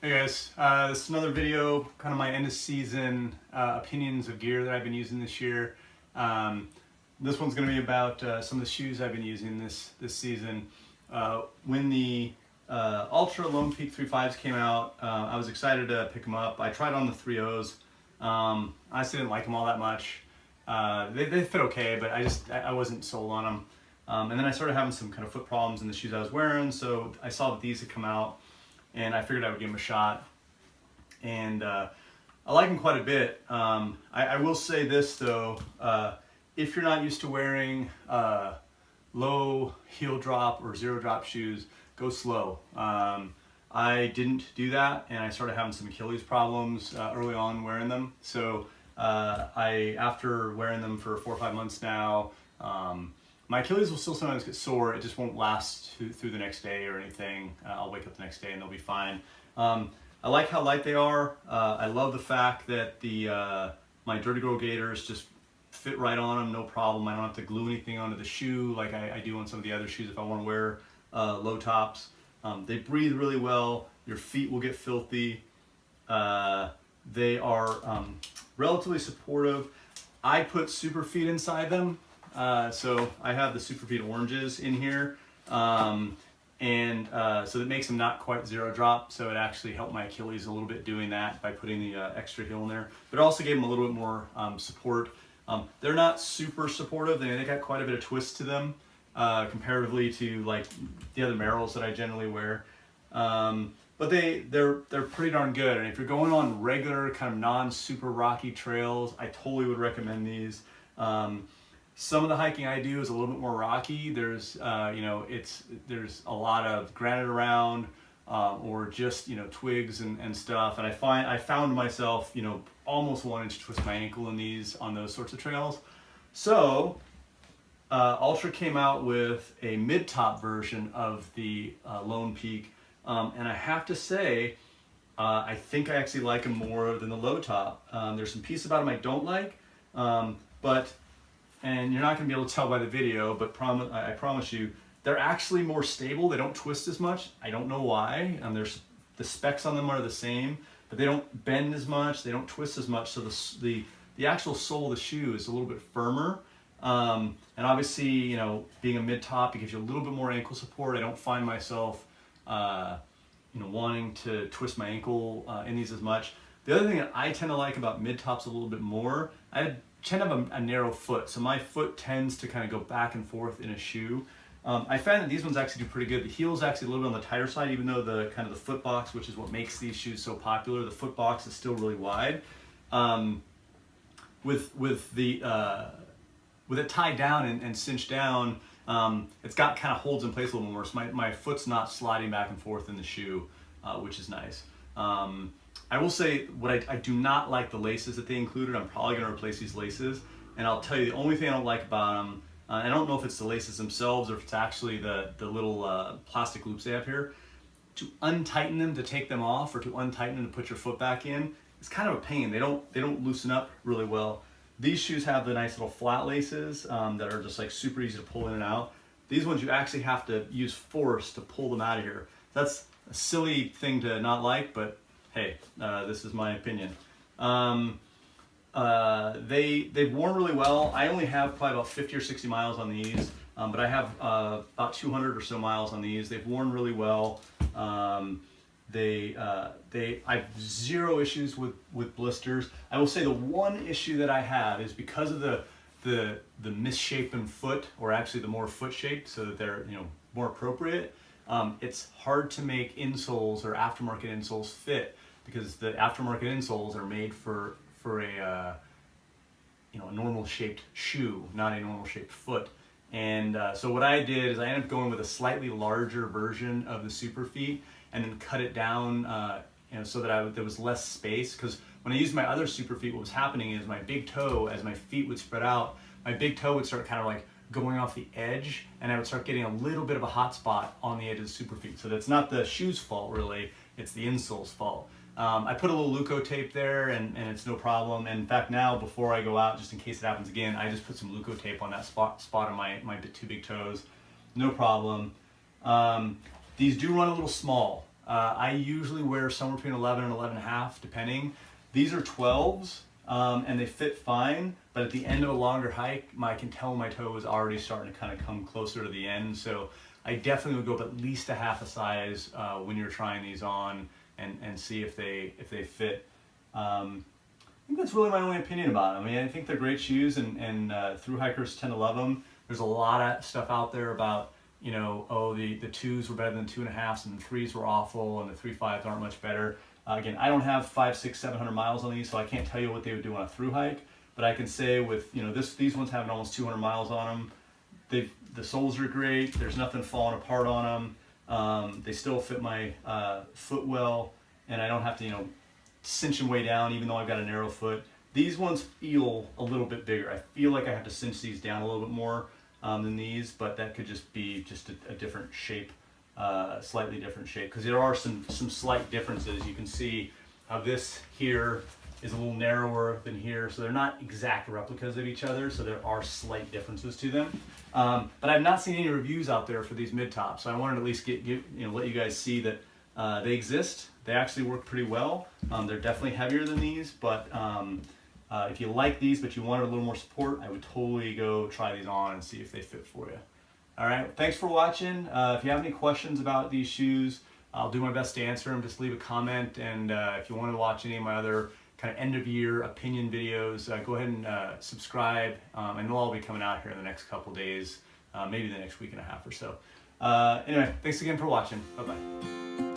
Hey guys, this is another video, kind of my end of season opinions of gear that I've been using this year. This one's going to be about some of the shoes I've been using this season. When the Altra Lone Peak 3.5s came out, I was excited to pick them up. I tried on the 3.0s. I honestly didn't like them all that much. They fit okay, but I wasn't sold on them. And then I started having some kind of foot problems in the shoes I was wearing, so I saw that these had come out. And I figured I would give them a shot, and I like them quite a bit. I will say this though, if you're not used to wearing low heel drop or zero drop shoes, go slow. I didn't do that, and I started having some Achilles problems early on wearing them. So after wearing them for 4 or 5 months now, my Achilles will still sometimes get sore. It just won't last through the next day or anything. I'll wake up the next day and they'll be fine. I like how light they are. I love the fact that my Dirty Girl gaiters just fit right on them, no problem. I don't have to glue anything onto the shoe like I do on some of the other shoes if I want to wear low tops. They breathe really well. Your feet will get filthy. They are relatively supportive. I put super feet inside them. So I have the Superfeet oranges in here, so that makes them not quite zero drop, so it actually helped my Achilles a little bit doing that by putting the extra heel in there, but it also gave them a little bit more support. They're not super supportive. They got quite a bit of twist to them comparatively to like the other Merrells that I generally wear, but they're pretty darn good. And if you're going on regular kind of non-super rocky trails, I totally would recommend these. Some of the hiking I do is a little bit more rocky. There's there's a lot of granite around, or just twigs and stuff. And I found myself almost wanting to twist my ankle in these on those sorts of trails. So Altra came out with a mid-top version of the Lone Peak, and I have to say I think I actually like them more than the low top. There's some pieces about them I don't like, and you're not going to be able to tell by the video, but I promise you, they're actually more stable. They don't twist as much. I don't know why. The specs on them are the same, but they don't bend as much. They don't twist as much. So the actual sole of the shoe is a little bit firmer. And obviously, being a mid-top, it gives you a little bit more ankle support. I don't find myself, wanting to twist my ankle in these as much. The other thing that I tend to like about mid-tops a little bit more, I tend to have a narrow foot, so my foot tends to kind of go back and forth in a shoe. I find that these ones actually do pretty good. The heel's actually a little bit on the tighter side, even though the foot box, which is what makes these shoes so popular, the foot box is still really wide. With it tied down and cinched down, it's got kind of holds in place a little more, so my foot's not sliding back and forth in the shoe, which is nice. I will say what I do not like the laces that they included. I'm probably going to replace these laces, and I'll tell you the only thing I don't like about them, I don't know if it's the laces themselves or if it's actually the little plastic loops they have here. To untighten them to take them off, or to untighten them to put your foot back in, it's kind of a pain. They don't loosen up really well. These shoes have the nice little flat laces that are just like super easy to pull in and out. These ones you actually have to use force to pull them out of here. That's a silly thing to not like, but hey, this is my opinion. They've worn really well. I only have probably about 50 or 60 miles on these, but I have about 200 or so miles on these. They've worn really well. I have zero issues with blisters. I will say the one issue that I have is because of the misshapen foot, or actually the more foot shaped, so that they're more appropriate. It's hard to make insoles or aftermarket insoles fit, because the aftermarket insoles are made for a normal shaped shoe, not a normal shaped foot. And so what I did is I ended up going with a slightly larger version of the Superfeet, and then cut it down so that there was less space. Because when I used my other Superfeet, what was happening is my big toe, as my feet would spread out, my big toe would start kind of like going off the edge, and I would start getting a little bit of a hot spot on the edge of the Superfeet. So that's not the shoe's fault really, it's the insole's fault. I put a little Leuko tape there, and it's no problem. And in fact, now before I go out, just in case it happens again, I just put some Leuko tape on that spot on my two big toes. No problem. These do run a little small. I usually wear somewhere between 11 and 11 and a half, depending. These are 12s, and they fit fine, but at the end of a longer hike, I can tell my toe is already starting to kind of come closer to the end. So I definitely would go up at least a half a size when you're trying these on, and see if they fit. I think that's really my only opinion about them. I mean, I think they're great shoes, and thru hikers tend to love them. There's a lot of stuff out there about, you know, oh, the 2s were better than 2.5s, and the 3s were awful, and the 3.5s aren't much better. Again, I don't have 500, 600, 700 miles on these, so I can't tell you what they would do on a thru hike. But I can say with, you know, these ones having almost 200 miles on them, the soles are great. There's nothing falling apart on them. They still fit my foot well, and I don't have to, you know, cinch them way down, even though I've got a narrow foot. These ones feel a little bit bigger. I feel like I have to cinch these down a little bit more than these, but that could just be just a different shape, slightly different shape, because there are some slight differences. You can see how this here is a little narrower than here, so they're not exact replicas of each other, so there are slight differences to them. But I've not seen any reviews out there for these mid-tops, so I wanted to at least let you guys see that they exist. They actually work pretty well. They're definitely heavier than these, but if you like these but you wanted a little more support, I would totally go try these on and see if they fit for you. All right, thanks for watching. If you have any questions about these shoes, I'll do my best to answer them. Just leave a comment, and if you want to watch any of my other kind of end-of-year opinion videos, go ahead and subscribe, and they'll all be coming out here in the next couple days, maybe the next week and a half or so. Anyway, thanks again for watching. Bye-bye.